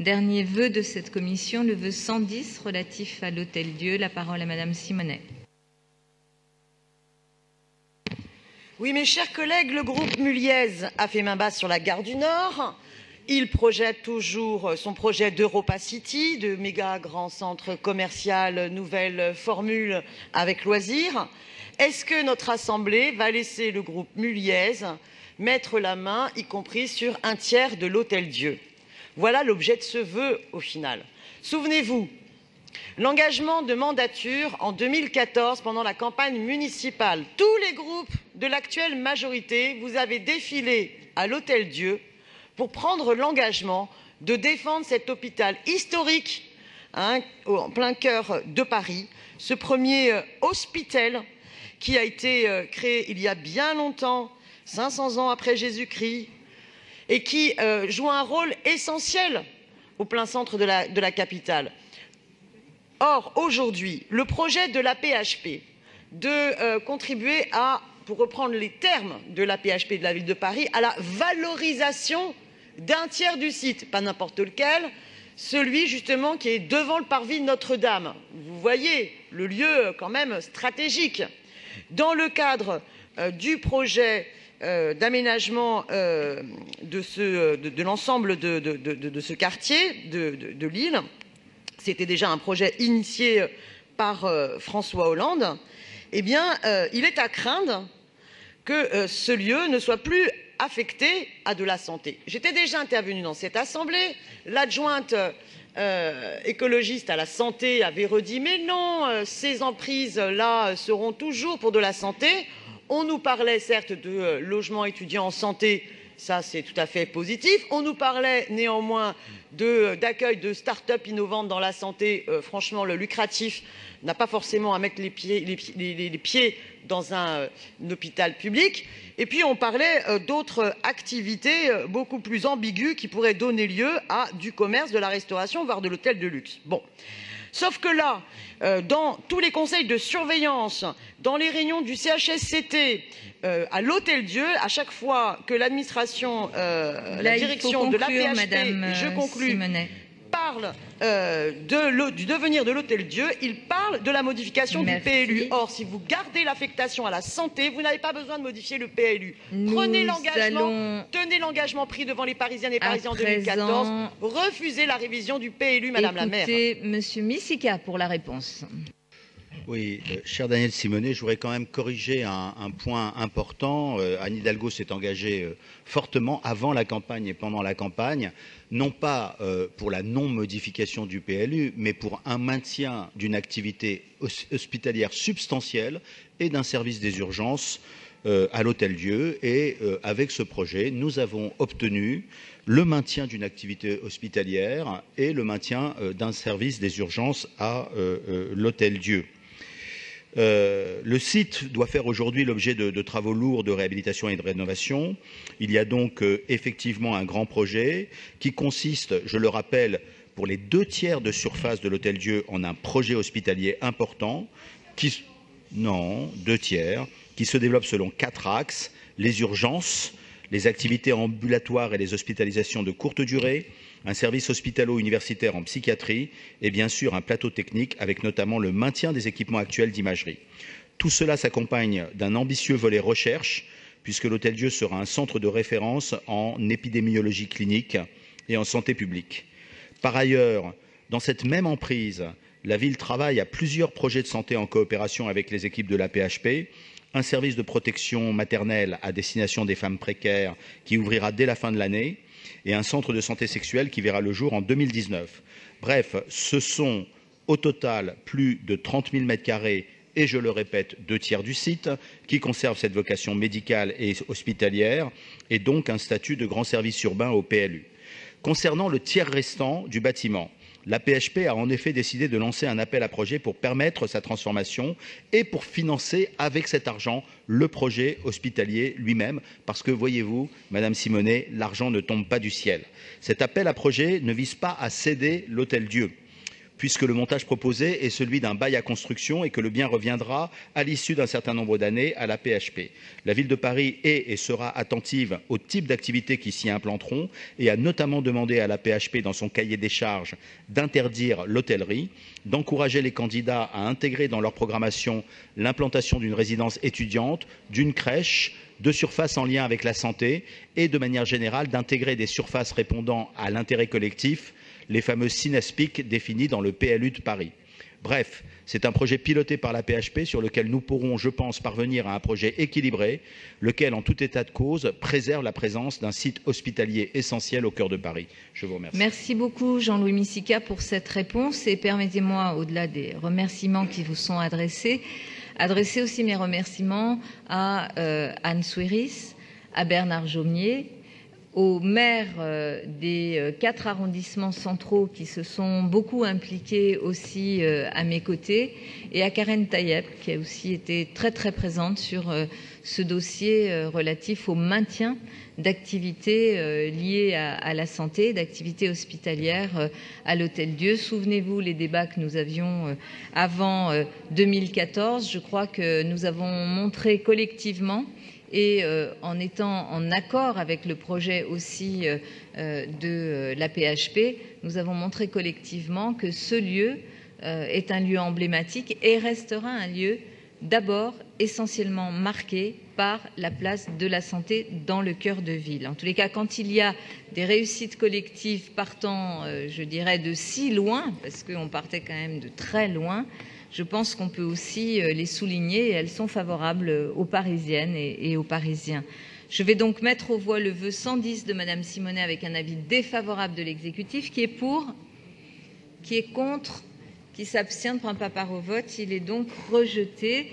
Dernier vœu de cette commission, le vœu 110 relatif à l'Hôtel-Dieu. La parole à Madame Simonet. Oui, mes chers collègues, le groupe Muliez a fait main basse sur la gare du Nord. Il projette toujours son projet d'Europa City, de méga grand centre commercial, nouvelle formule avec loisirs. Est-ce que notre Assemblée va laisser le groupe Muliez mettre la main, y compris sur un tiers de l'Hôtel-Dieu? Voilà l'objet de ce vœu au final. Souvenez-vous, l'engagement de mandature en 2014 pendant la campagne municipale. Tous les groupes de l'actuelle majorité, vous avez défilé à l'Hôtel-Dieu pour prendre l'engagement de défendre cet hôpital historique en plein cœur de Paris, ce premier hospital qui a été créé il y a bien longtemps, 500 ans après Jésus-Christ, et qui joue un rôle essentiel au plein centre de la capitale. Or, aujourd'hui, le projet de l'AP-HP de contribuer à, pour reprendre les termes de l'AP-HP de la ville de Paris, à la valorisation d'un tiers du site, pas n'importe lequel, celui justement qui est devant le parvis de Notre-Dame. Vous voyez le lieu quand même stratégique. Dans le cadre du projet d'aménagement de l'ensemble de ce quartier de Lille, c'était déjà un projet initié par François Hollande, eh bien, il est à craindre que ce lieu ne soit plus affecté à de la santé. J'étais déjà intervenue dans cette assemblée. L'adjointe écologiste à la santé avait redit « Mais non, ces emprises-là seront toujours pour de la santé ». On nous parlait certes de logements étudiants en santé, ça c'est tout à fait positif. On nous parlait néanmoins d'accueil de start-up innovantes dans la santé. Franchement, le lucratif n'a pas forcément à mettre les pieds dans un hôpital public. Et puis on parlait d'autres activités beaucoup plus ambiguës qui pourraient donner lieu à du commerce, de la restauration, voire de l'hôtel de luxe. Bon. Sauf que là, dans tous les conseils de surveillance, dans les réunions du CHSCT, à l'Hôtel-Dieu, à chaque fois que l'administration, la direction de l'AP-HP, je conclus, parle du devenir de l'Hôtel-Dieu, il parle de la modification du PLU. Or, si vous gardez l'affectation à la santé, vous n'avez pas besoin de modifier le PLU. Prenez l'engagement, tenez l'engagement pris devant les Parisiennes et Parisiens en 2014, refusez la révision du PLU, Madame la maire. Écoutez, Monsieur Missika pour la réponse. Oui, cher Daniel Simonet, je voudrais quand même corriger un point important. Anne Hidalgo s'est engagée fortement avant la campagne et pendant la campagne, non pas pour la non-modification du PLU, mais pour un maintien d'une activité hospitalière substantielle et d'un service des urgences à l'Hôtel-Dieu. Et avec ce projet, nous avons obtenu le maintien d'une activité hospitalière et le maintien d'un service des urgences à l'Hôtel-Dieu. Le site doit faire aujourd'hui l'objet de travaux lourds de réhabilitation et de rénovation. Il y a donc effectivement un grand projet qui consiste, je le rappelle, pour les 2/3 de surface de l'Hôtel-Dieu en un projet hospitalier important, non, 2/3, qui se développe selon 4 axes: les urgences, les activités ambulatoires et les hospitalisations de courte durée, un service hospitalo-universitaire en psychiatrie et bien sûr un plateau technique avec notamment le maintien des équipements actuels d'imagerie. Tout cela s'accompagne d'un ambitieux volet recherche puisque l'Hôtel-Dieu sera un centre de référence en épidémiologie clinique et en santé publique. Par ailleurs, dans cette même emprise, la ville travaille à plusieurs projets de santé en coopération avec les équipes de l'AP-HP, un service de protection maternelle à destination des femmes précaires qui ouvrira dès la fin de l'année, et un centre de santé sexuelle qui verra le jour en 2019. Bref, ce sont au total plus de 30 000 m² et, je le répète, 2/3 du site qui conservent cette vocation médicale et hospitalière et donc un statut de grand service urbain au PLU. Concernant le tiers restant du bâtiment, l'AP-HP a en effet décidé de lancer un appel à projet pour permettre sa transformation et pour financer avec cet argent le projet hospitalier lui-même. Parce que, voyez-vous, Madame Simonet, l'argent ne tombe pas du ciel. Cet appel à projet ne vise pas à céder l'Hôtel-Dieu. puisque le montage proposé est celui d'un bail à construction et que le bien reviendra, à l'issue d'un certain nombre d'années, à la PHP. La Ville de Paris est et sera attentive au type d'activités qui s'y implanteront et a notamment demandé à la PHP, dans son cahier des charges, d'interdire l'hôtellerie, d'encourager les candidats à intégrer dans leur programmation l'implantation d'une résidence étudiante, d'une crèche, de surfaces en lien avec la santé et, de manière générale, d'intégrer des surfaces répondant à l'intérêt collectif, les fameux SINESPIC définis dans le PLU de Paris. Bref, c'est un projet piloté par la PHP sur lequel nous pourrons, je pense, parvenir à un projet équilibré, lequel, en tout état de cause, préserve la présence d'un site hospitalier essentiel au cœur de Paris. Je vous remercie. Merci beaucoup, Jean-Louis Missica, pour cette réponse. Et permettez-moi, au-delà des remerciements qui vous sont adresser aussi mes remerciements à Anne Souiris, à Bernard Jaumier, aux maires des 4 arrondissements centraux qui se sont beaucoup impliqués aussi à mes côtés, et à Karen Tayeb, qui a aussi été très très présente sur ce dossier relatif au maintien d'activités liées à la santé, d'activités hospitalières à l'Hôtel-Dieu. Souvenez-vous les débats que nous avions avant 2014. Je crois que nous avons montré collectivement, et en étant en accord avec le projet aussi de la PHP, nous avons montré collectivement que ce lieu est un lieu emblématique et restera un lieu d'abord essentiellement marqué par la place de la santé dans le cœur de ville. En tous les cas, quand il y a des réussites collectives partant, je dirais, de si loin, parce qu'on partait quand même de très loin, je pense qu'on peut aussi les souligner, et elles sont favorables aux Parisiennes et aux Parisiens. Je vais donc mettre aux voix le vœu 110 de Madame Simonet avec un avis défavorable de l'exécutif. Qui est pour? Qui est contre? Qui s'abstient? Ne prend pas part au vote. Il est donc rejeté.